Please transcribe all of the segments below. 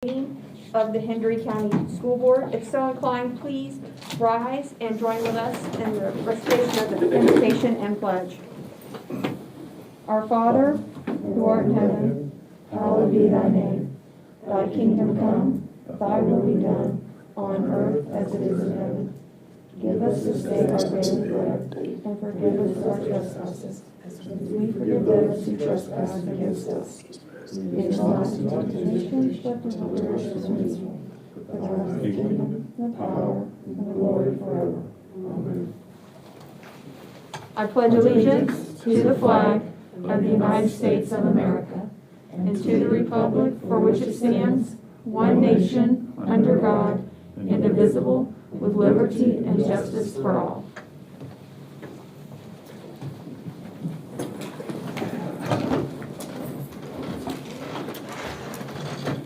Meeting of the Hendry County School Board. If so inclined, please rise and join with us in the recitation of the invocation and pledge. Our Father, who art in heaven, hallowed be thy name. Thy kingdom come, thy will be done, on earth as it is in heaven. Give us this day our daily bread, and forgive us our trespasses, as we forgive those who trespass against us. Lead us not into temptation, but deliver us from evil. For thine is the kingdom, the power, and the glory forever. Amen. I pledge allegiance to the flag of the United States of America, and to the republic for which it stands, one nation, under God, indivisible, with liberty and justice for all.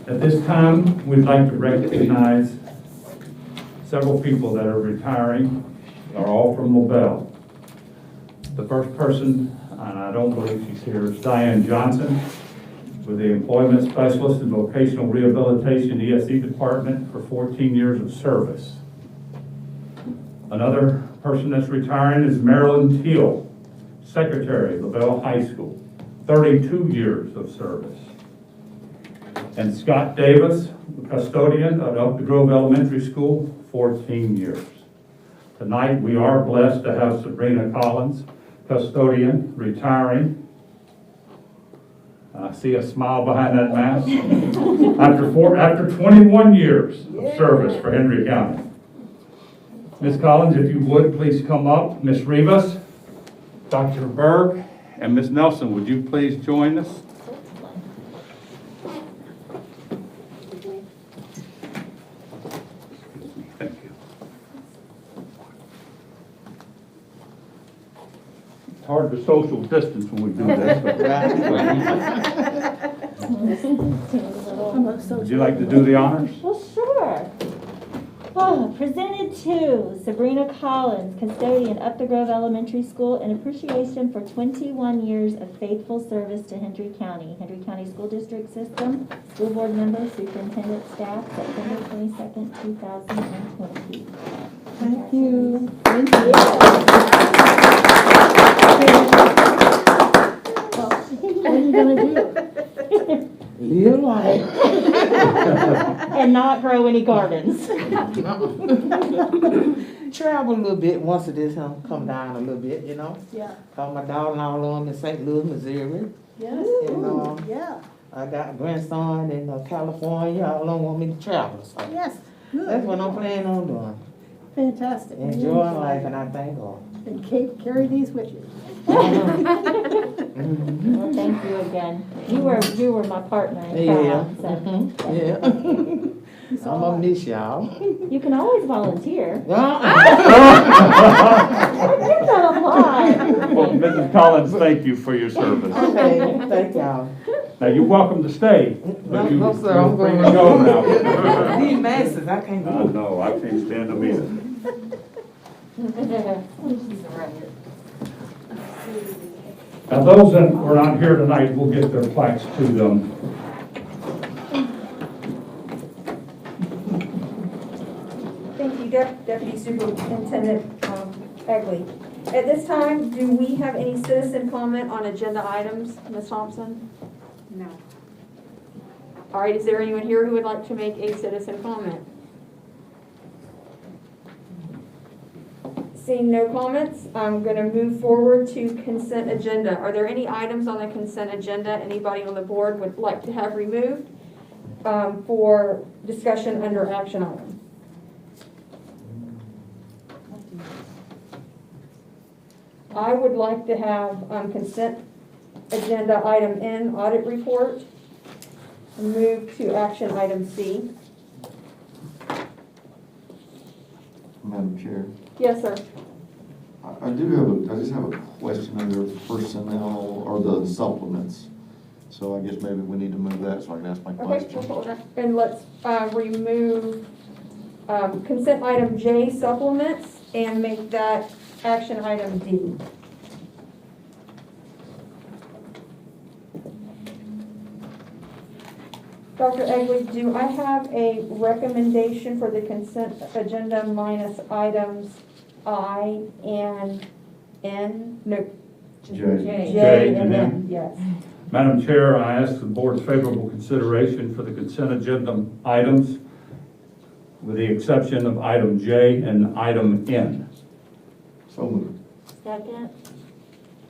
At this time, we'd like to recognize several people that are retiring. They're all from LaBelle. The first person, and I don't believe she's here, is Diane Johnson, with the Employment Specialist in Vocational Rehabilitation ESE Department for 14 years of service. Another person that's retiring is Marilyn Teal, Secretary, LaBelle High School, 32 years of service. And Scott Davis, the custodian at Elk Grove Elementary School, 14 years. Tonight, we are blessed to have Sabrina Collins, custodian, retiring. I see a smile behind that mask. After 21 years of service for Hendry County. Ms. Collins, if you would, please come up. Ms. Rivas, Dr. Berg, and Ms. Nelson, would you please join us? Thank you. It's hard to social distance when we do this. Would you like to do the honors? Well, sure. Oh, presented to Sabrina Collins, custodian, Up the Grove Elementary School, in appreciation for 21 years of faithful service to Hendry County School District System, school board member, superintendent, staff, September 22nd, 2020. Thank you. Thank you. What are you going to do? Live life. And not grow any gardens. Travel a little bit once it is come down a little bit, you know. Yeah. Cause my daughter-in-law live in St. Louis, Missouri. Yes. And Yeah. I got a grandson in California. All along want me to travel. So Yes. Good. that's what I'm planning on doing. Fantastic. Enjoying life, and I thank God. And carry these with you. Well, thank you again. You were my partner in crime, so Yeah. I'm gonna miss y'all. you can always volunteer. Uh-uh. You've done a lot. Well, Mrs. Collins, thank you for your service. Okay, thank y'all. Now, you're welcome to stay. But you, No, sir, I'm you're free going to go now. These masses, I can't I do. know, I can't stand them either. Now, those that were not here tonight will get their plaques to them. Thank you, Deputy Superintendent Egley. At this time, do we have any citizen comment on agenda items, Ms. Thompson? No. All right, is there anyone here who would like to make a citizen comment? Seeing no comments, I'm going to move forward to consent agenda. Are there any items on the consent agenda anybody on the board would like to have removed for discussion under action item? I would like to have consent agenda item N, audit report, and move to action item C. Madam Chair, Yes, sir. I just have a question under personnel or the supplements. So I guess maybe we need to move that so I can ask my Okay, question. we'll hold that. And let's remove consent item J, supplements, and make that action item D. Dr. Egley, do I have a recommendation for the consent agenda minus items I and N? No, J. J and N, yes. Madam Chair, I ask the board's favorable consideration for the consent agenda items with the exception of item J and item N. So moved. Second.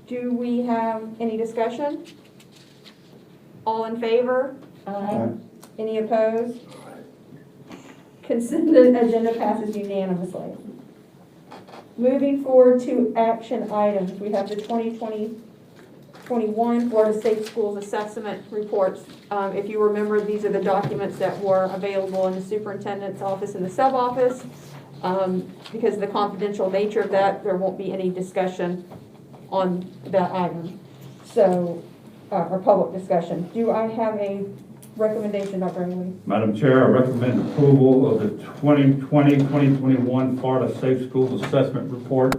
Do we have any discussion? All in favor? Aye. Any opposed? Consent agenda passes unanimously. Moving forward to action items, we have the 2020-21 Florida State Schools Assessment Reports. If you remember, these are the documents that were available in the superintendent's office and the sub-office. Because of the confidential nature of that, there won't be any discussion on that item. So, or public discussion. Do I have a recommendation, Dr. Egley? Madam Chair, I recommend approval of the 2020-2021 Florida Safe Schools Assessment Report.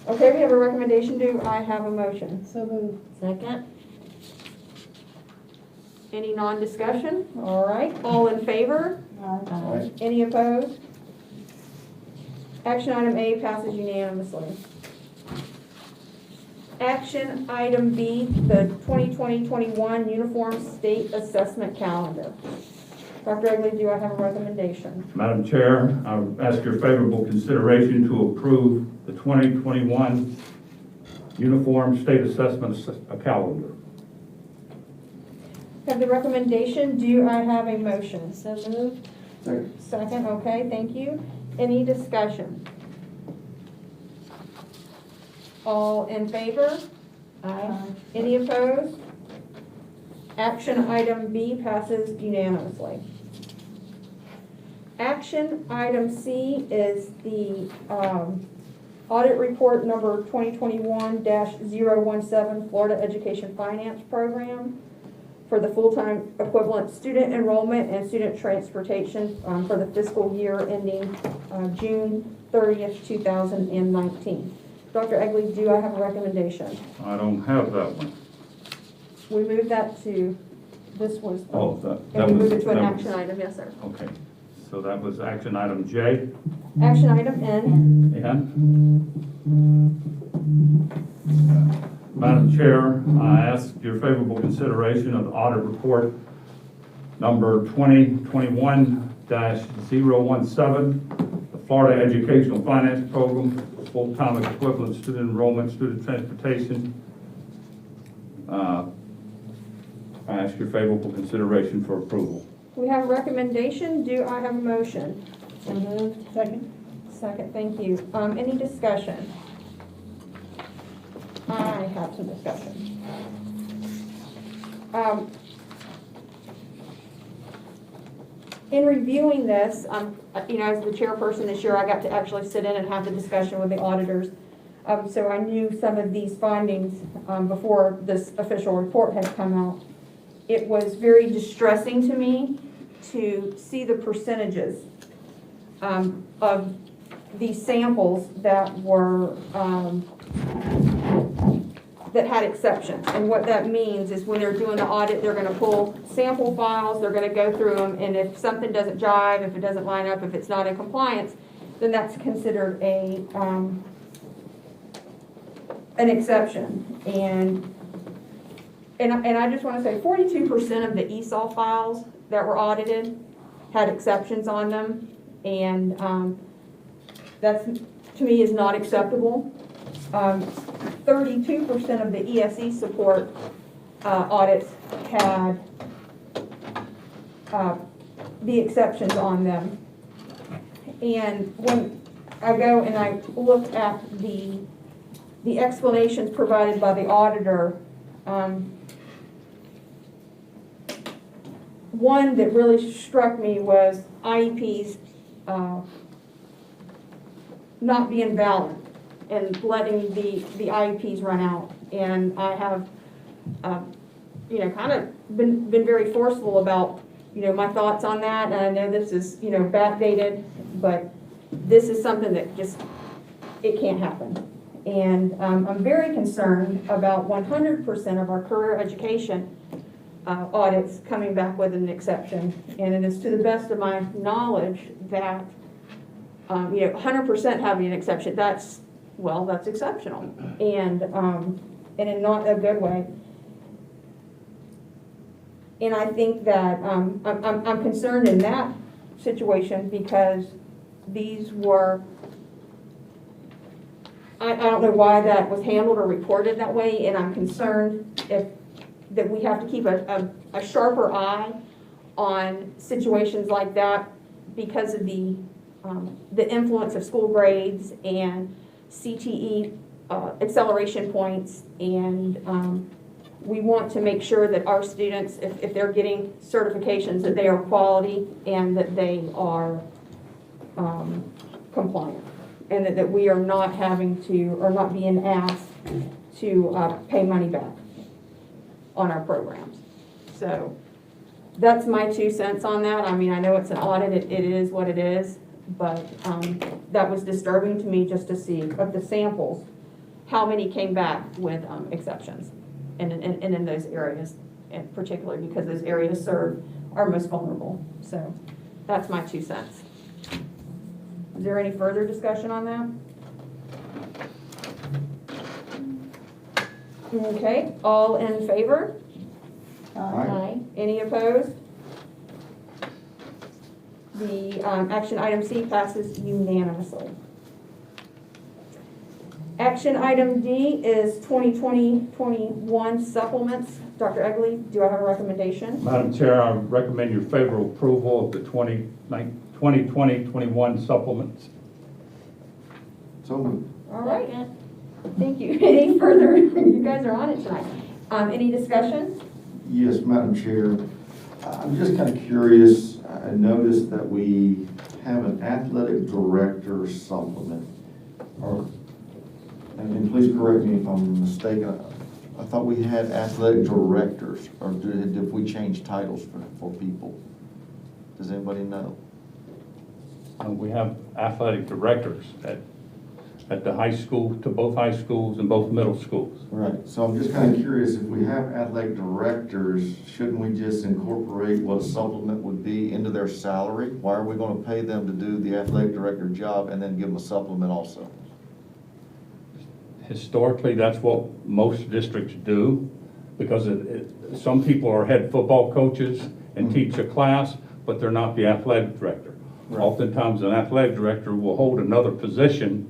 Okay, we have a recommendation. Do I have a motion? So moved. Second. Any non-discussion? All right, all in favor? Aye. Any opposed? Action item A passes unanimously. Action item B, the 2020-21 Uniform State Assessment Calendar. Dr. Egley, do I have a recommendation? Madam Chair, I ask your favorable consideration to approve the 2021 Uniform State Assessment Calendar. Have the recommendation. Do I have a motion? So moved. Second. Second, okay, thank you. Any discussion? All in favor? Aye. Any opposed? Action item B passes unanimously. Action item C is the audit report number 2021-017 Florida Education Finance Program for the full-time equivalent student enrollment and student transportation for the fiscal year ending June 30th, 2019. Dr. Egley, do I have a recommendation? I don't have that one. We move that to, this was, Oh, that and we was. move it to an that action was- item, yes, sir. Okay, so that was action item J. Action item N. And? Madam Chair, I ask your favorable consideration of the audit report number 2021-017, the Florida Educational Finance Program, full-time equivalent student enrollment, student transportation. I ask your favorable consideration for approval. We have a recommendation. Do I have a motion? So moved. Second. Second, thank you. Any discussion? I have some discussion. In reviewing this, you know, as the chairperson this year, I got to actually sit in and have the discussion with the auditors. So I knew some of these findings before this official report had come out. It was very distressing to me to see the percentages of these samples that were that had exceptions. And what that means is when they're doing the audit, they're gonna pull sample files, they're gonna go through them, and if something doesn't jive, if it doesn't line up, if it's not in compliance, then that's considered an exception. And I just wanna say 42% of the ESOL files that were audited had exceptions on them. And that's, to me, is not acceptable. 32% of the ESE support audits had the exceptions on them. And when I go and I look at the explanations provided by the auditor, one that really struck me was IEPs not being valid and letting the IEPs run out. And I have, you know, kind of been very forceful about, you know, my thoughts on that. And I know this is, you know, backdated, but this is something that just, it can't happen. And I'm very concerned about 100% of our career education audits coming back with an exception. And it is to the best of my knowledge that, 100% having an exception, that's exceptional. And in not a good way. And I think that, I'm concerned in that situation because these were, I don't know why that was handled or reported that way, and I'm concerned that we have to keep a sharper eye on situations like that because of the influence of school grades and CTE acceleration points, and we want to make sure that our students, if they're getting certifications, that they are quality and that they are compliant, and that we are not having to, or not being asked to pay money back on our programs. So that's my 2 cents on that. I mean, I know it's an audit, it is what it is, but that was disturbing to me just to see of the samples, how many came back with exceptions and in those areas, and particularly because those areas serve are most vulnerable. So that's my 2 cents. Is there any further discussion on that? Okay, all in favor? Aye. Any opposed? The action item C passes unanimously. Action item D is 2020-21 supplements. Dr. Egley, do I have a recommendation? Madam Chair, I recommend your favorable approval of the 2020-21 supplements. So moved. All right, Second. thank you. Any further? You guys are on it tonight. Any discussion? Yes, Madam Chair. I'm just kind of curious. I noticed that we have an athletic director supplement. And please correct me if I'm mistaken. I thought we had athletic directors, or did we change titles for people? Does anybody know? We have athletic directors at the high school, to both high schools and both middle schools. Right, so I'm just kind of curious, if we have athletic directors, shouldn't we just incorporate what a supplement would be into their salary? Why are we going to pay them to do the athletic director job and then give them a supplement also? Historically, that's what most districts do, because some people are head football coaches and teach a class, but they're not the athletic director. Right. Oftentimes, an athletic director will hold another position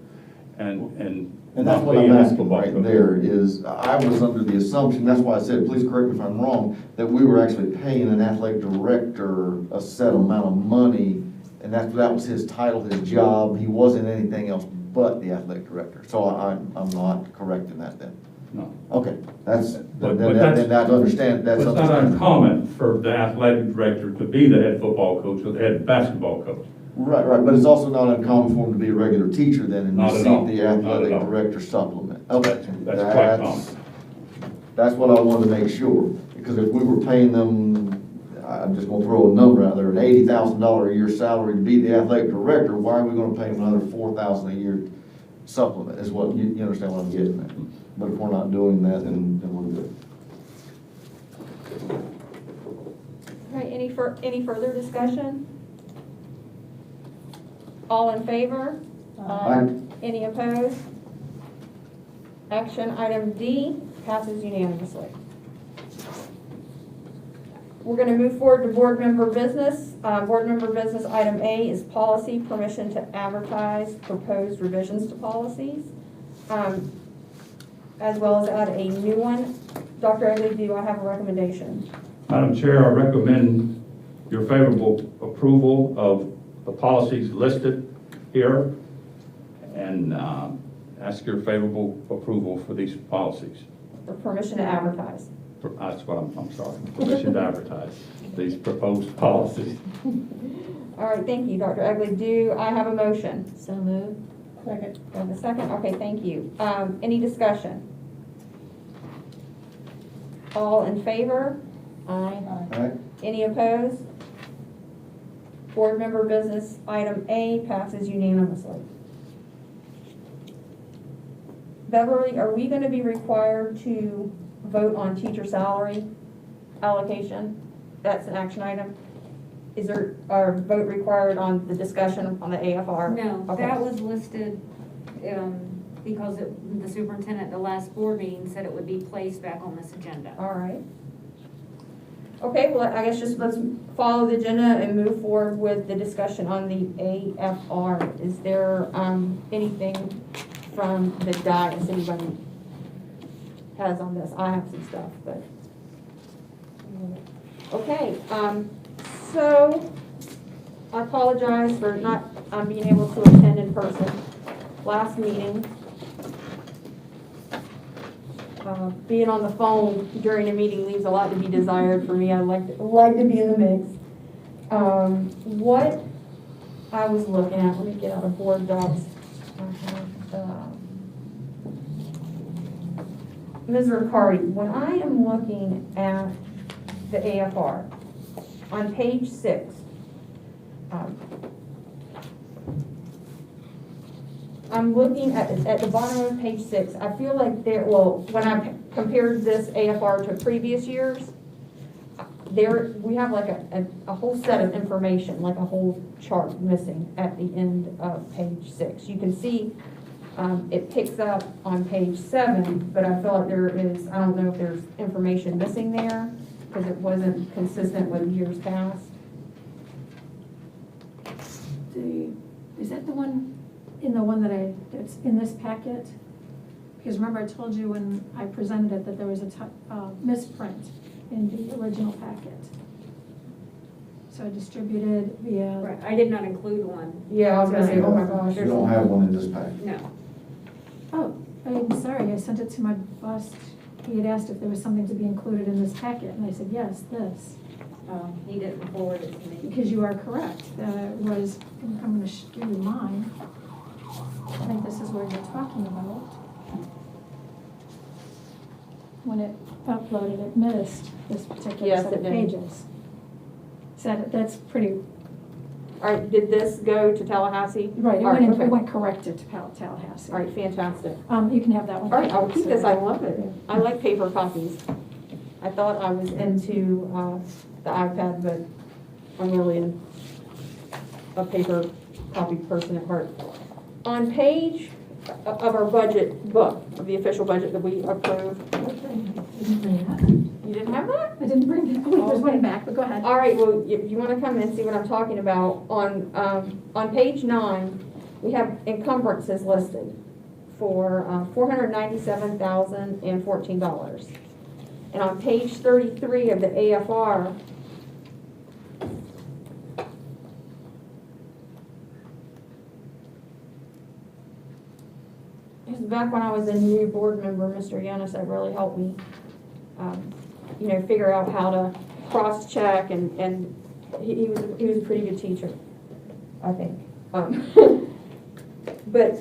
and And that's not what be I'm a asking football right coach. there is, I was under the assumption, that's why I said, please correct me if I'm wrong, that we were actually paying an athletic director a set amount of money, and that was his title, his job. He wasn't anything else but the athletic director. So I'm not correct in that then. No. Okay, that's, But then that's- that understand, that's It's not understandable. uncommon for the athletic director to be the head football coach or the head basketball coach. Right, but it's also not uncommon for him to be a regular teacher then and Not at all. receive the Not at athletic all. director supplement. Okay. That's quite common. That's what I wanted to make sure, because if we were paying them, I'm just gonna throw a number out there, an $80,000 a year salary to be the athletic director, why are we gonna pay them another $4,000 a year supplement, is what, you understand what I'm getting at? But if we're not doing that, then we're good. All right, any further discussion? All in favor? Aye. Any opposed? Action item D passes unanimously. We're going to move forward to board member business. Board member business item A is policy, permission to advertise proposed revisions to policies, as well as add a new one. Dr. Egley, do I have a recommendation? Madam Chair, I recommend your favorable approval of the policies listed here and ask your favorable approval for these policies. For permission to advertise. That's what I'm sorry, permission to advertise these proposed policies. All right, thank you, Dr. Egley. Do I have a motion? So moved. Second. Do I have a second? Okay, thank you. Any discussion? All in favor? Aye. All right? Any opposed? Board member business item A passes unanimously. Beverly, are we going to be required to vote on teacher salary allocation, that's an action item. Is there a vote required on the discussion on the AFR? No, Okay. that was listed, because the superintendent at the last board meeting said it would be placed back on this agenda. All right. Okay, well, I guess just let's follow the agenda and move forward with the discussion on the AFR. Is there, anything from the dais anybody has on this? I have some stuff, but. Okay, so I apologize for not, being able to attend in person. Last meeting, being on the phone during a meeting leaves a lot to be desired for me. I like to be in the mix. What I was looking at, let me get out of board docs. Ms. Riccardi, when I am looking at the AFR on page 6, I'm looking at the bottom of page 6. I feel like when I compared this AFR to previous years, we have like a whole set of information, like a whole chart missing at the end of page 6. You can see it picks up on page 7, but I feel like I don't know if there's information missing there because it wasn't consistent with years past. Is that the one, that's in this packet? Because remember I told you when I presented it that there was a misprint in the original packet. So I distributed via. Right, I did not include one. Yeah, I was gonna say, oh my gosh. You don't have one in this packet. No. Oh, I'm sorry, I sent it to my boss. He had asked if there was something to be included in this packet, and I said, yes, this. He didn't forward it to me. Because you are correct, I'm gonna give you mine. I think this is what you're talking about. When it uploaded, it missed this particular Yes, set it of did. pages. So that's pretty, All right, did this go to Tallahassee? right, All right, okay. it went corrected to Tallahassee. All right, fantastic. You can have that one. All right, I'll keep this, I love it. I like paper copies. I thought I was into the iPad, but I'm really a paper copy person at heart. On page of our budget book, of the official budget that we approved, I didn't bring that. you didn't have that? I didn't bring it. Oh, wait, there's one back, but go ahead. All right, well, if you want to come and see what I'm talking about, on page 9, we have encumbrances listed for $497,014. And on page 33 of the AFR, because back when I was a new board member, Mr. Yanis had really helped me, figure out how to cross-check, and he was a pretty good teacher, I think. But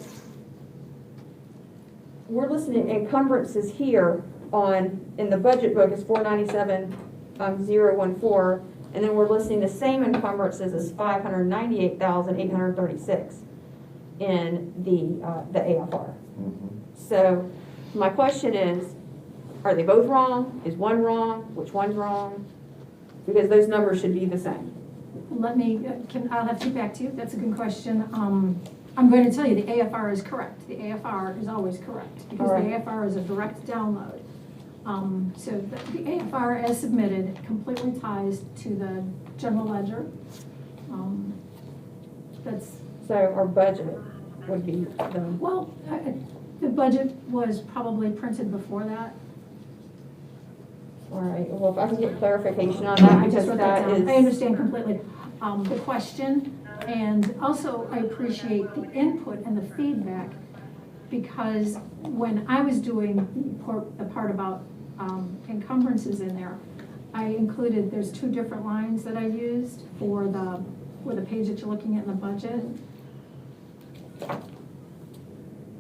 we're listening to encumbrances here in the budget book is 497,014, and then we're listing the same encumbrances as 598,836 in the AFR. So my question is, are they both wrong? Is one wrong? Which one's wrong? Because those numbers should be the same. Let me, I'll have to get back to you. That's a good question. I'm going to tell you the AFR is correct. The AFR is always correct because All right. the AFR is a direct download. So the AFR as submitted completely ties to the general ledger. So our budget would be The budget was probably printed before that. all right, well, if I can get clarification on I that, just because wrote that that down. is. I understand completely the question, and also I appreciate the input and the feedback, because when I was doing the part about encumbrances in there, I included, there's 2 different lines that I used for the page that you're looking at in the budget.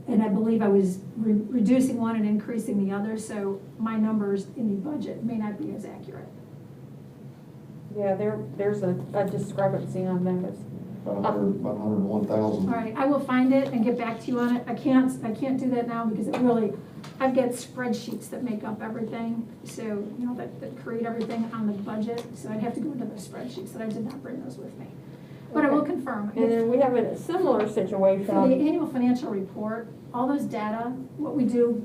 And I believe I was reducing one and increasing the other, so my numbers in the budget may not be as accurate. Yeah, there's a discrepancy on those. about 101,000. All right, I will find it and get back to you on it. I can't do that now because it really, I've got spreadsheets that make up everything. So, you know, that create everything on the budget. So I'd have to go into those spreadsheets, that I did not bring those with me. But I will Okay. confirm. And then we have a similar For the situation. annual financial report, all those data, what we do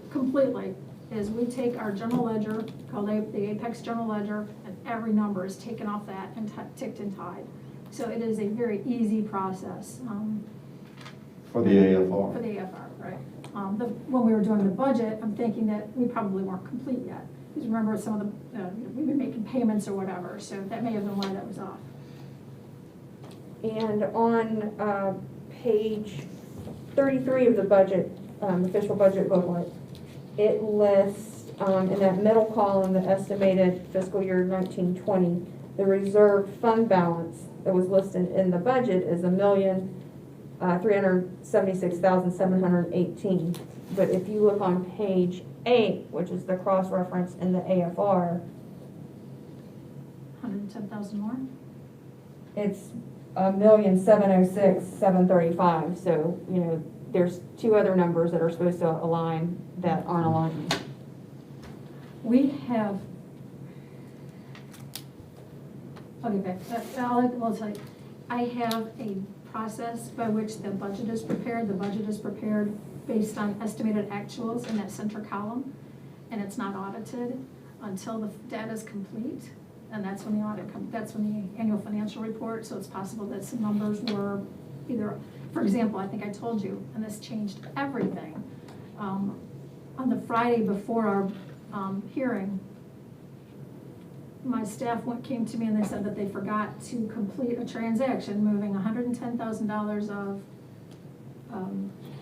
completely is we take our general ledger, called the Apex General Ledger, and every number is taken off that and ticked and tied. So it is a very easy process For the for AFR. the AFR, right? When we were doing the budget, I'm thinking that we probably weren't complete yet. Because remember, some of the, we've been making payments or whatever, so that may have been why that was off. And on page 33 of the budget, official budget booklet, it lists in that middle column, the estimated fiscal year 1920, the reserve fund balance that was listed in the budget is $1,376,718. But if you look on page 8, which is the cross-reference in the AFR, 110,000 more? it's $1,706,735. So, you know, there's two other numbers that are supposed to align that aren't aligned. We have, okay, I'll tell you, I have a process by which the budget is prepared. The budget is prepared based on estimated actuals in that center column, and it's not audited until the data is complete. And that's when the that's when the annual financial report, so it's possible that some numbers were either, for example, I think I told you, and this changed everything. On the Friday before our hearing, my staff came to me and they said that they forgot to complete a transaction moving $110,000 of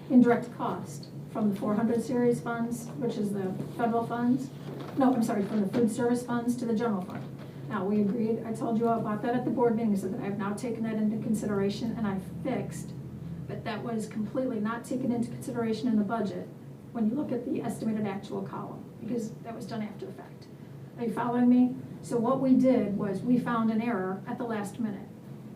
indirect cost from the 400 series funds, which is the federal funds. No, I'm sorry, from the food service funds to the general fund. Now, we agreed, I told you about that at the board meeting, I said that I have now taken that into consideration and I fixed, but that was completely not taken into consideration in the budget when you look at the estimated actual column, because that was done after the fact. Are you following me? So what we did was we found an error at the last minute.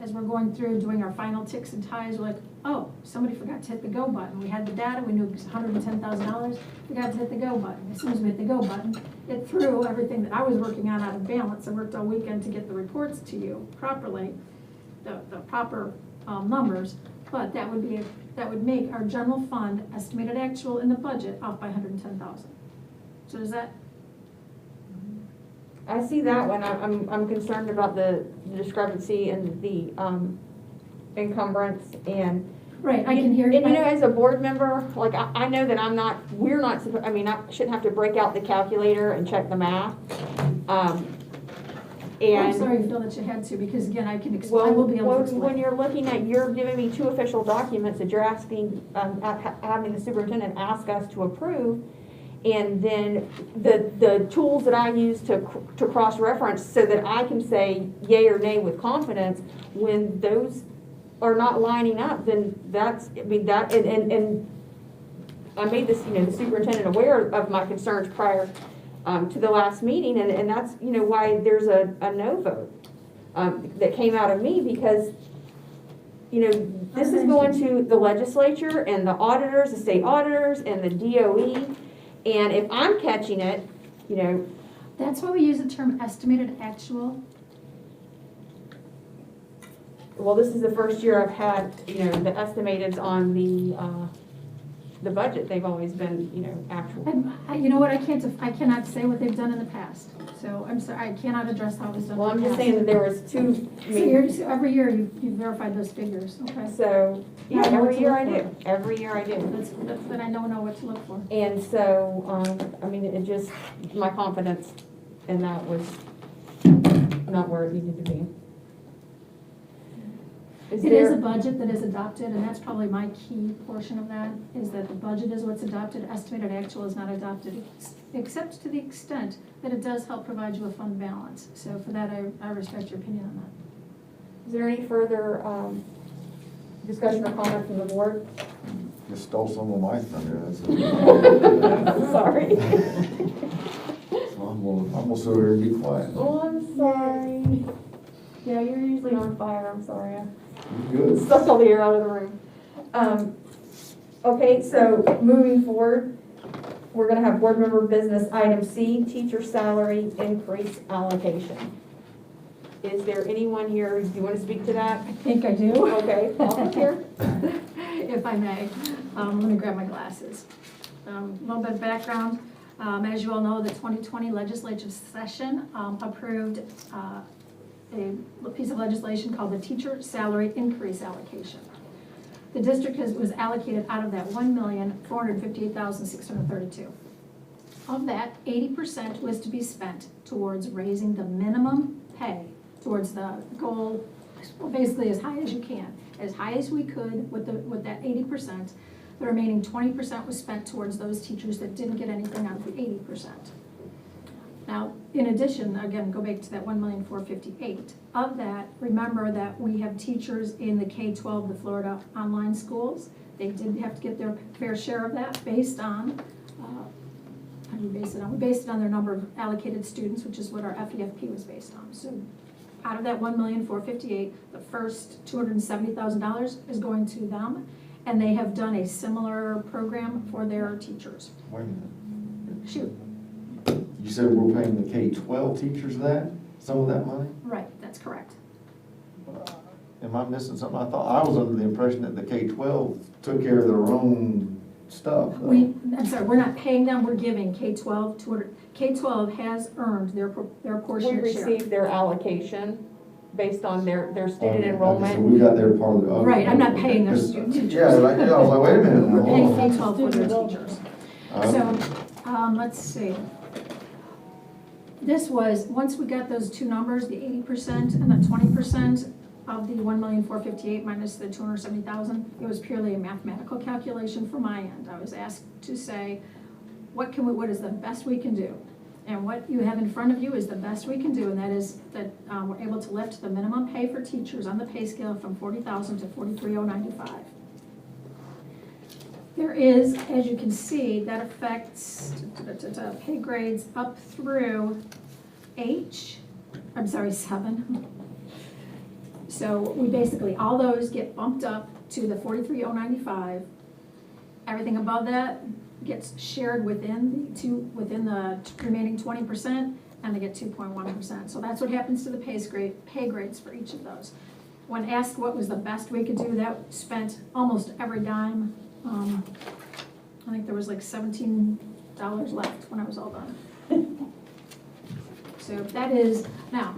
As we're going through doing our final ticks and ties, we're like, oh, somebody forgot to hit the go button. We had the data, we knew it was $110,000, we got to hit the go button. As soon as we hit the go button, it threw everything that I was working on out of balance. I worked all weekend to get the reports to you properly, the proper numbers, but that would make our general fund estimated actual in the budget off by $110,000. So does that? I see that one. I'm concerned about the discrepancy in the encumbrance and. Right, I can hear you. And you know, as a board member, like I know that we're not, I mean, I shouldn't have to break out the calculator and check the math. I'm And. sorry you feel that you had to, because again, I can explain, I will be able to Well, explain. when you're looking at, you're giving me two official documents that you're asking, having the superintendent ask us to approve. And then the tools that I use to cross-reference so that I can say yay or nay with confidence, when those are not lining up, then that's, I mean, that, and I made this, you know, the superintendent aware of my concerns prior to the last meeting, and that's, you know, why there's a no vote that came out of me, because, you know, this is going to the legislature and the auditors, the state auditors and the DOE, and if I'm catching it, you know. That's why we use the term estimated actual. Well, this is the first year I've had, you know, the estimateds on the budget. They've always been, you know, actual. You know what, I cannot say what they've done in the past, so I'm sorry, I cannot address how it was done Well, in I'm the just past. saying that there was two, So every year you've verified those figures, okay? so, yeah, I know what every to year look I for. do. Every year I do. That's then I know what to look for. And so, I mean, it just, my confidence in that was not where it needed to be. It is a budget that is adopted, and that's probably my key portion of that, is that the budget is what's adopted, estimated actual is not adopted, except to the extent that it does help provide you a fund balance. So for that, I respect your opinion on that. Is there any further discussion or comment from the board? Just stole some of my thunder, that's it. Sorry. So I'm gonna sit here and be quiet. Oh, I'm sorry. Yeah, you're usually on fire, I'm sorry. I Good. sucked all the air out of the room. Okay, so moving forward, we're gonna have board member business item C, teacher salary increase allocation. Is there anyone here, do you want to speak to that? I think I do. Okay, Paul, here. If I may. I'm gonna grab my glasses. A little bit of background. As you all know, the 2020 legislative session approved a piece of legislation called the teacher salary increase allocation. The district was allocated out of that $1,458,632. Of that, 80% was to be spent towards raising the minimum pay towards the goal, well, basically as high as you can, as high as we could with that 80%. The remaining 20% was spent towards those teachers that didn't get anything out of the 80%. Now, in addition, again, go back to that $1,458,000. Of that, remember that we have teachers in the K-12, the Florida online schools. They did have to get their fair share of that based on, how do we base it on? We based it on their number of allocated students, which is what our FEFP was based on. So out of that $1,458,000, the first $270,000 is going to them, and they have done a similar program for their teachers. Wait a minute. Shoot, You said we're paying the K-12 teachers some of that money? right, that's correct. Am I missing something? I thought, I was under the impression that the K-12 took care of their own stuff. though. I'm sorry, we're not paying them, we're giving K-12 K-12 has earned their We portion share. received their allocation based on their student Okay, so enrollment. we got their part of the. okay, Right, I'm not okay. paying their Because- teachers. Yeah, like, I was like, wait a minute. now, We're paying hold on. K-12 for their teachers. So, let's see. This was, once we got those two numbers, the 80% and the 20% of the $1,458,000 minus the $270,000, it was purely a mathematical calculation from my end. I was asked to say, what is the best we can do? And what you have in front of you is the best we can do, and that is that we're able to lift the minimum pay for teachers on the pay scale from $40,000 to $43,095. There is, as you can see, that affects pay grades up through 7. So we basically, all those get bumped up to the $43,095. Everything above that gets shared within the remaining 20%, and they get 2.1%. So that's what happens to the pay grades for each of those. When asked what was the best we could do, that spent almost every dime. I think there was like $17 left when I was all done. So that is, now,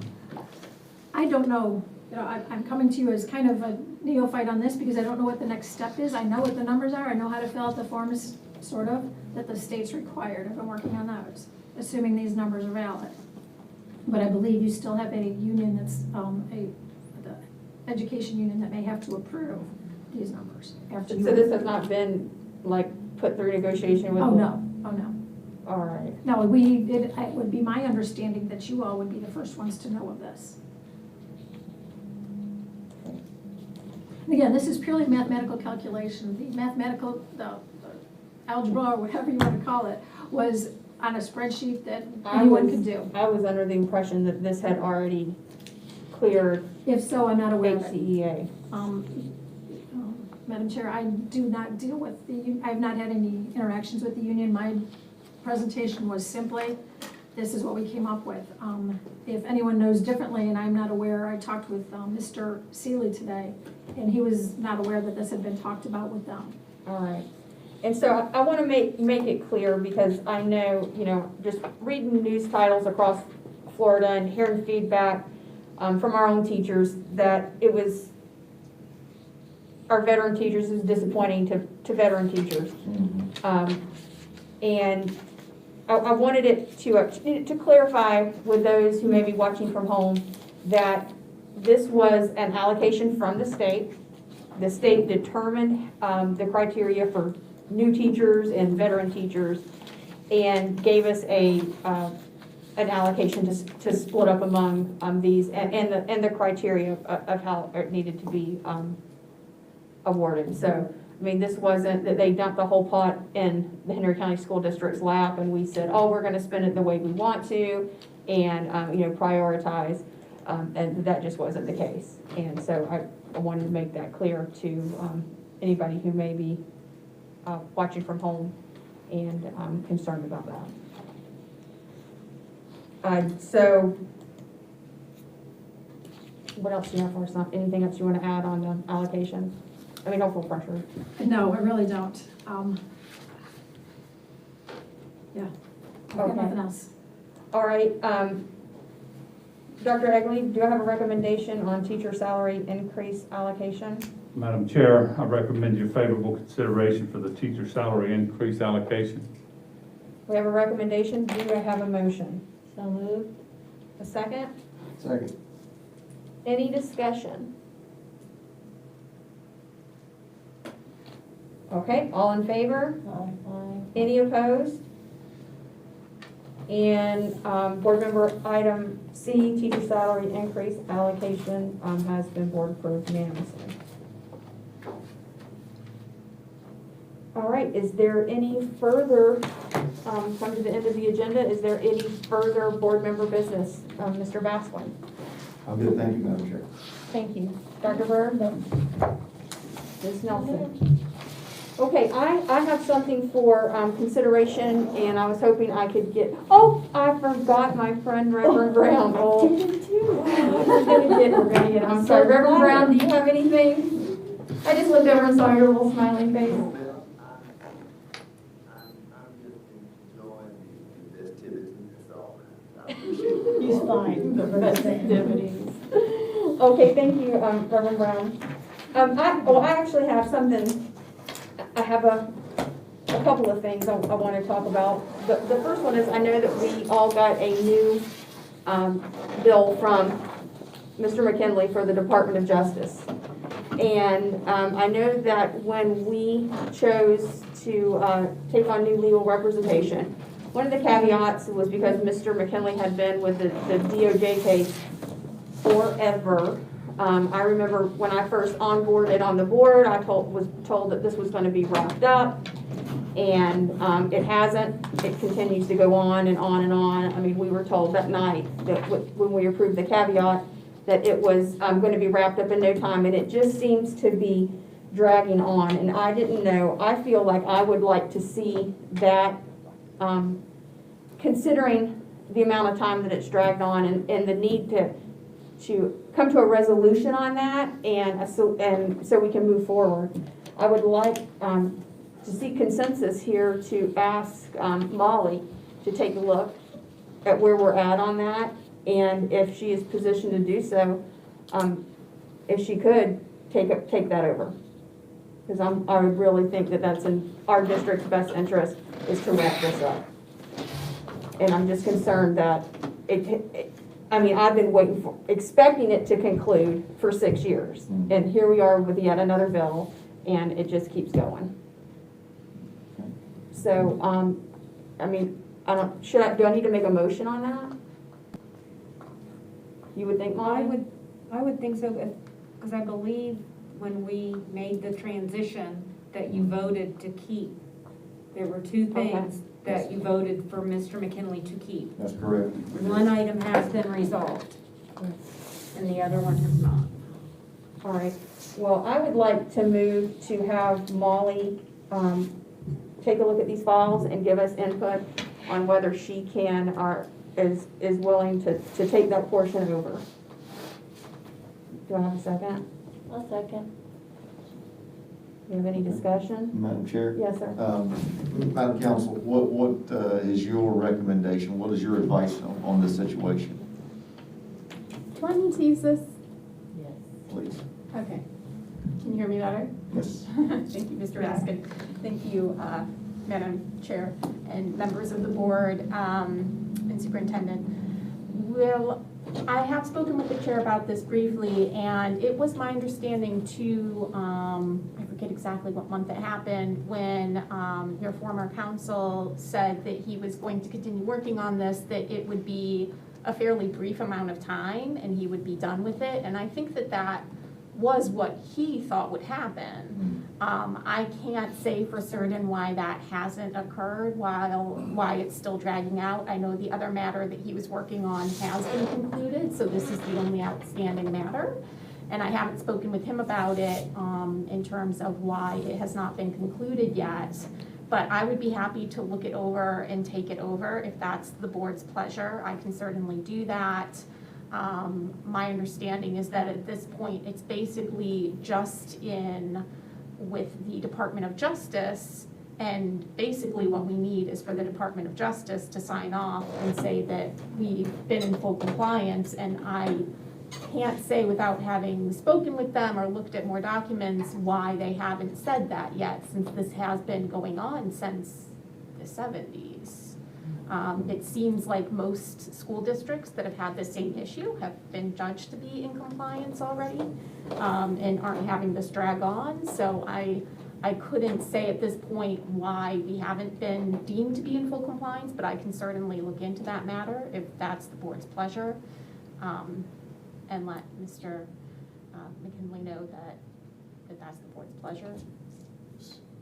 I don't know, I'm coming to you as kind of a neophyte on this because I don't know what the next step is. I know what the numbers are, I know how to fill out the forms, sort of, that the state's required. I've been working on those, assuming these numbers are valid. But I believe you still have a union that's, the education union that may have to approve these numbers after you. So this has not been like put through negotiation with? Oh, no, oh, no. All right. No, it would be my understanding that you all would be the first ones to know of this. And again, this is purely mathematical calculation. The algebra, or whatever you want to call it, was on a spreadsheet that anyone could do. I was under the impression that this had already cleared If so, I'm not aware of it. HCEA. Madam Chair, I do not deal with I have not had any interactions with the union. My presentation was simply, this is what we came up with. If anyone knows differently, and I'm not aware, I talked with Mr. Seeley today, and he was not aware that this had been talked about with them. All right. And so I want to make it clear because I know, just reading news titles across Florida and hearing feedback from our own teachers that it was, our veteran teachers is disappointing to veteran teachers. And I wanted it to clarify with those who may be watching from home that this was an allocation from the state. The state determined the criteria for new teachers and veteran teachers and gave us an allocation to split up among these and the criteria of how it needed to be awarded. So, I mean, this wasn't that they dumped the whole pot in the Hendry County School District's lap and we said, oh, we're going to spend it the way we want to and, prioritize. and that just wasn't the case. And so I wanted to make that clear to anybody who may be watching from home and concerned about that. So, what else do you have for us? Anything else you want to add on the allocation? I mean, don't feel pressure. No, I really don't. Yeah, I've got Okay. nothing else. All right, Dr. Egley, do I have a recommendation on teacher salary increase allocation? Madam Chair, I recommend your favorable consideration for the teacher salary increase allocation. We have a recommendation. Do I have a motion? So moved. A second? Second. Any discussion? Okay, all in favor? Aye. Any opposed? And board member item C, teacher salary increase allocation has been board approved unanimously. All right, is there any further, come to the end of the agenda, is there any further board member business? Mr. Baslin? I'm good, thank you, Madam Chair. Thank you. Dr. Byrd? Ms. Nelson? Okay, I have something for consideration, and I was hoping I could get, oh, I forgot my friend Reverend Brown. Oh, we're gonna get, I'm sorry. Reverend Brown, do you have anything? I just looked over and saw your little smiling face. I'm just enjoying the festivities, that's all. I appreciate it. He's fine. The festivities. Okay, thank you, Reverend Brown. I actually have something, I have a couple of things I want to talk about. The first one is, I know that we all got a new bill from Mr. McKinley for the Department of Justice. And I know that when we chose to take on new legal representation, one of the caveats was because Mr. McKinley had been with the DOJ case forever. I remember when I first onboarded on the board, I was told that this was going to be wrapped up, and it hasn't. It continues to go on and on and on. I mean, we were told that night that when we approved the caveat that it was going to be wrapped up in no time, and it just seems to be dragging on. And I didn't know. I feel like I would like to see that, considering the amount of time that it's dragged on and the need to come to a resolution on that, and so we can move forward. I would like to see consensus here to ask Molly to take a look at where we're at on that, and if she is positioned to do so, if she could take that over, because I would really think that that's in our district's best interest is to wrap this up. And I'm just concerned that I mean, I've been expecting it to conclude for 6 years. And here we are with yet another bill, and it just keeps going. So, I mean, do I need to make a motion on that? You would think, Molly? I would think so, because I believe when we made the transition that you voted to keep, there were two things that you voted for Mr. McKinley to keep. That's correct. One item has been resolved, and the other one has not. All right. Well, I would like to move to have Molly take a look at these files and give us input on whether she can or is willing to take that portion over. Do I have a second? I'll second. Do you have any discussion? Madam Chair? Yes, sir. Madam Council, what is your recommendation? What is your advice on this situation? Do I need to use this? Yes. Please. Okay. Can you hear me better? Yes. Thank you, Mr. Raskin. Thank you, Madam Chair and members of the board and Superintendent. Well, I have spoken with the chair about this briefly, and it was my understanding to, I forget exactly what month it happened, when your former counsel said that he was going to continue working on this, that it would be a fairly brief amount of time and he would be done with it. And I think that was what he thought would happen. I can't say for certain why that hasn't occurred, why it's still dragging out. I know the other matter that he was working on has been concluded, so this is the only outstanding matter. And I haven't spoken with him about it in terms of why it has not been concluded yet. But I would be happy to look it over and take it over if that's the board's pleasure. I can certainly do that. My understanding is that at this point, it's basically just in with the Department of Justice, and basically what we need is for the Department of Justice to sign off and say that we've been in full compliance, and I can't say without having spoken with them or looked at more documents why they haven't said that yet, since this has been going on since the 70s. It seems like most school districts that have had the same issue have been judged to be in compliance already, and aren't having this drag on. So I couldn't say at this point why we haven't been deemed to be in full compliance, but I can certainly look into that matter if that's the board's pleasure, and let Mr. McKinley know that that's the board's pleasure.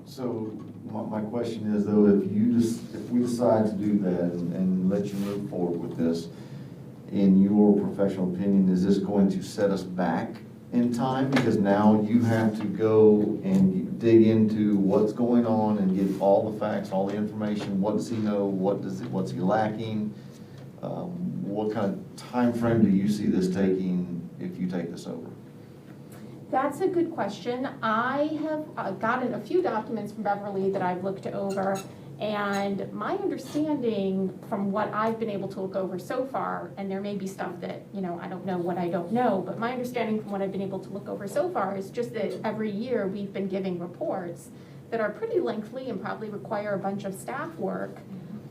So my question is though, if we decide to do that and let you move forward with this, in your professional opinion, is this going to set us back in time? Because now you have to go and dig into what's going on and get all the facts, all the information. What does he know? What's he lacking? What kind of time frame do you see this taking if you take this over? That's a good question. I have gotten a few documents from Beverly that I've looked over, and my understanding from what I've been able to look over so far, and there may be stuff that, I don't know what I don't know, but my understanding from what I've been able to look over so far is just that every year we've been giving reports that are pretty lengthy and probably require a bunch of staff work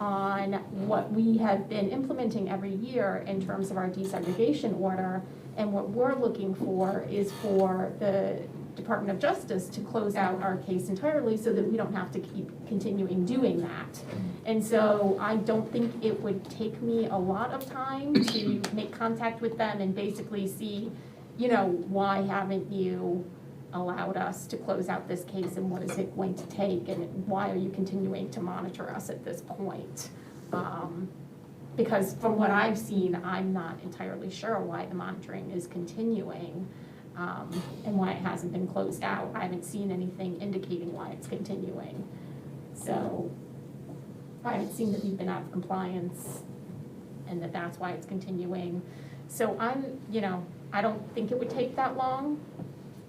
on what we have been implementing every year in terms of our desegregation order. And what we're looking for is for the Department of Justice to close out our case entirely so that we don't have to keep continuing doing that. And so I don't think it would take me a lot of time to make contact with them and basically see, why haven't you allowed us to close out this case, and what is it going to take, and why are you continuing to monitor us at this point? Because from what I've seen, I'm not entirely sure why the monitoring is continuing, and why it hasn't been closed out. I haven't seen anything indicating why it's continuing. So I haven't seen that we've been out of compliance and that that's why it's continuing. So I don't think it would take that long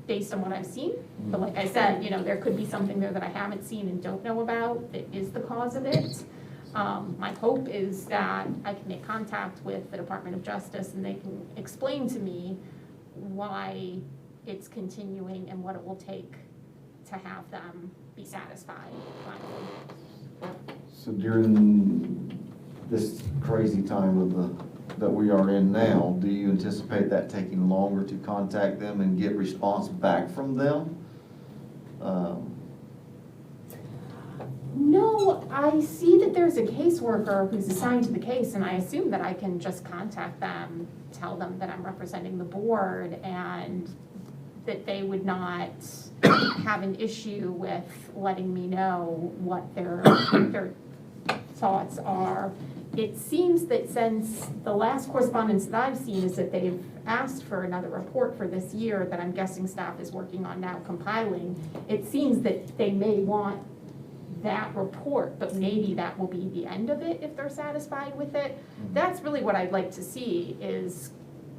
based on what I've seen. But like I said, there could be something there that I haven't seen and don't know about that is the cause of it. My hope is that I can make contact with the Department of Justice and they can explain to me why it's continuing and what it will take to have them be satisfied finally. So during this crazy time that we are in now, do you anticipate that taking longer to contact them and get response back from them? No, I see that there's a caseworker who's assigned to the case, and I assume that I can just contact them, tell them that I'm representing the board, and that they would not have an issue with letting me know what their thoughts are. It seems that since the last correspondence that I've seen is that they've asked for another report for this year that I'm guessing staff is working on now compiling, it seems that they may want that report, but maybe that will be the end of it if they're satisfied with it. That's really what I'd like to see, is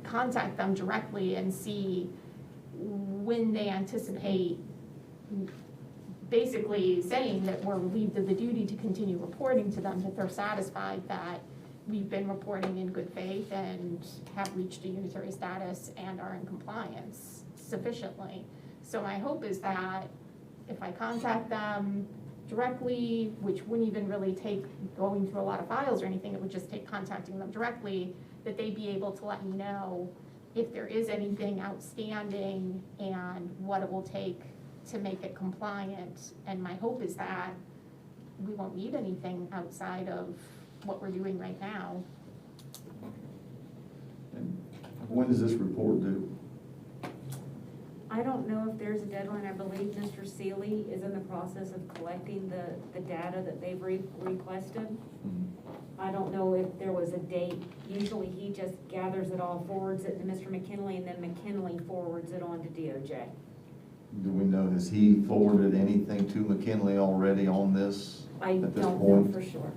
contact them directly and see when they anticipate basically saying that we're relieved of the duty to continue reporting to them, that they're satisfied that we've been reporting in good faith and have reached a unitary status and are in compliance sufficiently. So my hope is that if I contact them directly, which wouldn't even really take going through a lot of files or anything, it would just take contacting them directly, that they'd be able to let me know if there is anything outstanding and what it will take to make it compliant. And my hope is that we won't need anything outside of what we're doing right now. And when does this report due? there's a deadline. I believe Mr. Seeley is in the process of collecting the data that they've requested. I don't know if there was a date. Usually he just gathers it all, forwards it to Mr. McKinley, and then McKinley forwards it on to DOJ. Do we know, has he forwarded anything to McKinley already on this I at this don't know point? for sure.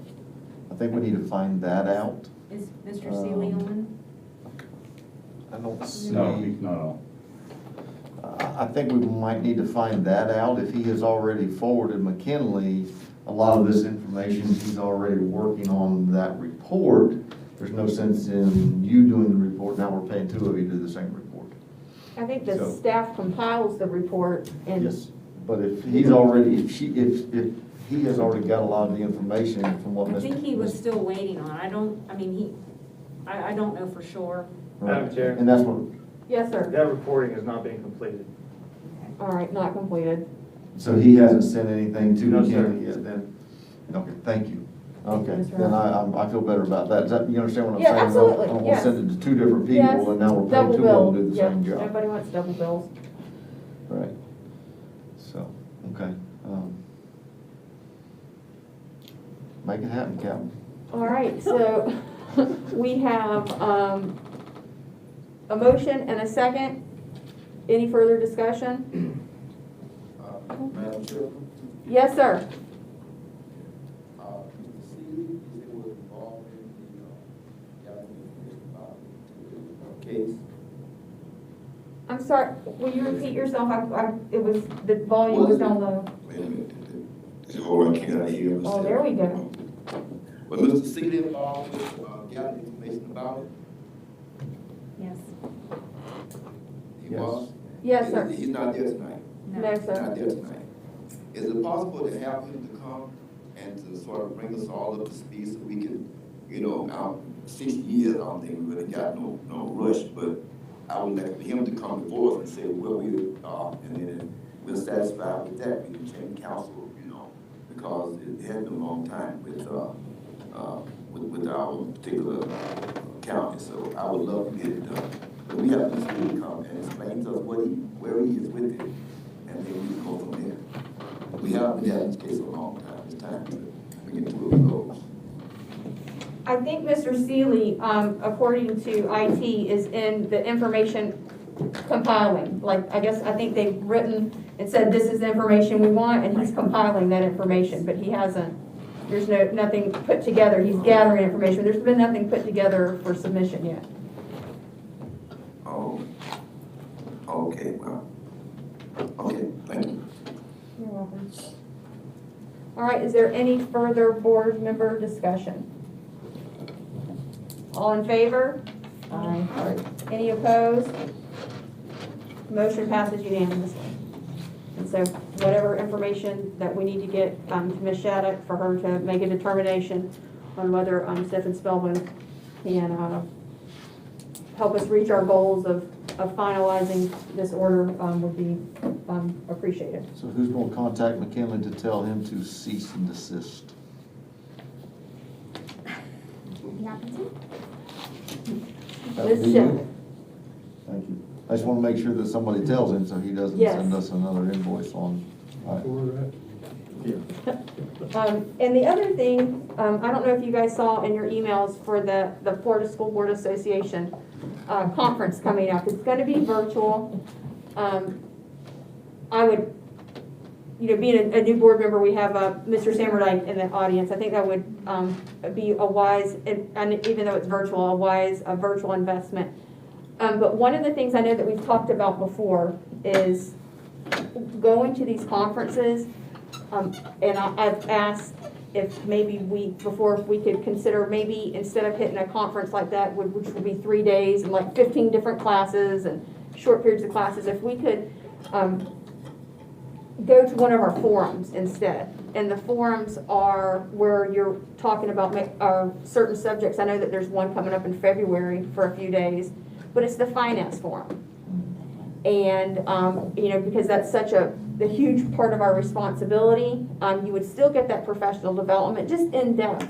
I think we need to find that out. Is Mr. Seeley on? I don't see. No, he's not on. I think we might need to find that out. If he has already forwarded McKinley a lot of this information, he's already working on that report. There's no sense in you doing the report, now we're paying two of you to do the same report. I think the So- staff compiles the report and. Yes, but if he's already, if he has already got a lot of the information from what Mr. I think he was still waiting on. I don't know for sure. Right. Madam Chair. And that's what, Yes, sir. That reporting has not been completed. All right, not completed. so he hasn't sent anything to No, sir. McKinley yet then? Okay, thank you. Okay, Mr. then I feel better about that. Is that, you understand what I'm Yeah, saying? absolutely, I don't want yes. to send it to two different Yes, people and now we're paying double two of bill. them to do the Yeah, same job. everybody wants double bills. Right. So, okay. Make it happen, Captain. All right, so we have a motion and a second. Any further discussion? Madam Chair, Yes, sir. Mr. Seeley, is it was involved in the, gathering information about the case? I'm sorry, will you repeat yourself? It was, the volume was down low. Wait a minute. Hold on, can I hear? Oh, there we go. Was Mr. Seeley involved with, gathering information about it? Yes. He Yes. was? Yes, sir. He's not there tonight. No, He's not sir. there tonight. Is it possible to have him to come and to sort of bring us all up to speed so we can, 60 years, I don't think we really got no rush, but I would like him to come before us and say where we are, and then we're satisfied with that, we can change council, because it has been a long time with our particular county, so I would love to get it done. But we have Mr. Lee come and explain to us where he is with it, and then we can go from there. We have been having this case a long time, it's time to bring it to a close. I think Mr. Seeley, according to IT, is in the information compiling. Like, I think they've written and said, this is the information we want, and he's compiling that information, but he hasn't, there's nothing put together. He's gathering information. There's been nothing put together for submission yet. Oh, okay, well, okay, thank you. You're welcome. All right, is there any further board member discussion? All in favor? Aye. All right. Any opposed? Motion passes unanimously. And so whatever information that we need to get to Ms. Shattuck for her to make a determination on whether Stephen Spellman can help us reach our goals of finalizing this order would be appreciated. So who's going to contact McKinley to tell him to cease and desist? That would Ms. be Shattuck. you. Thank you. I just want to make sure that somebody tells him so he doesn't Yes. send us another invoice on. All right. And the other thing, I don't know if you guys saw in your emails for the Florida School Board Association conference coming up. It's going to be virtual. I would, being a new board member, we have Mr. Sammerdyke in the audience. I think that would be a wise, and even though it's virtual, a virtual investment. But one of the things I know that we've talked about before is going to these conferences. And I've asked if maybe if we could consider maybe instead of hitting a conference like that, which would be 3 days and like 15 different classes and short periods of classes, if we could go to one of our forums instead. And the forums are where you're talking about certain subjects. I know that there's one coming up in February for a few days, but it's the finance forum. And, because that's such a huge part of our responsibility, you would still get that professional development, just in depth.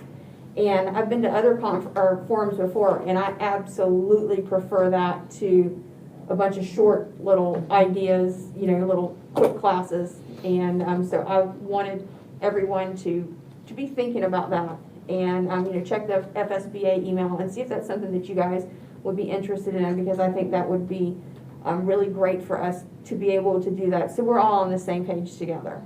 And I've been to other forums before, and I absolutely prefer that to a bunch of short little ideas, little quick classes. And so I wanted everyone to be thinking about that. And, check the FSBA email and see if that's something that you guys would be interested in, because I think that would be really great for us to be able to do that. So we're all on the same page together.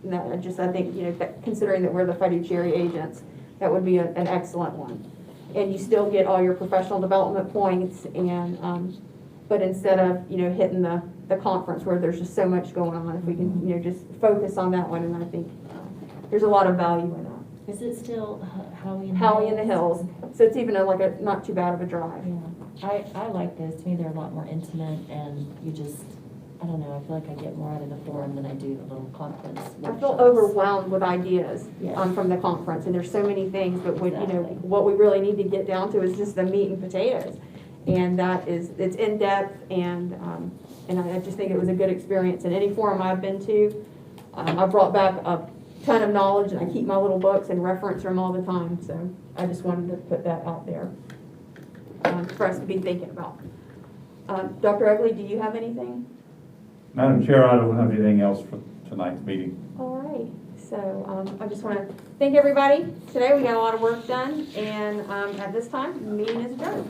No, I think, that considering that we're the fiduciary agents, that would be an excellent one. And you still get all your professional development points, and but instead of hitting the conference where there's just so much going on, if we can just focus on that one, and I think there's a lot of value in that. Is it still Howie in the Howie in the Hills, so it's even not too bad of a drive. Yeah, I like this. To me, they're a lot more intimate, and I don't know, I feel like I get more out of the forum than I do the little conference I feel workshops. overwhelmed with ideas Yeah. from the conference, and there's so many things, but Exactly. what we really need to get down to is just the meat and potatoes. And it's in depth, and I just think it was a good experience. In any forum I've been to, I brought back a ton of knowledge, and I keep my little books and reference them all the time. So I just wanted to put that out there for us to be thinking about. Dr. Ugly, do you have anything? Madam Chair, I don't have anything else for tonight's meeting. All right, so I just want to thank everybody. Today we got a lot of work done, and at this time, the meeting is adjourned.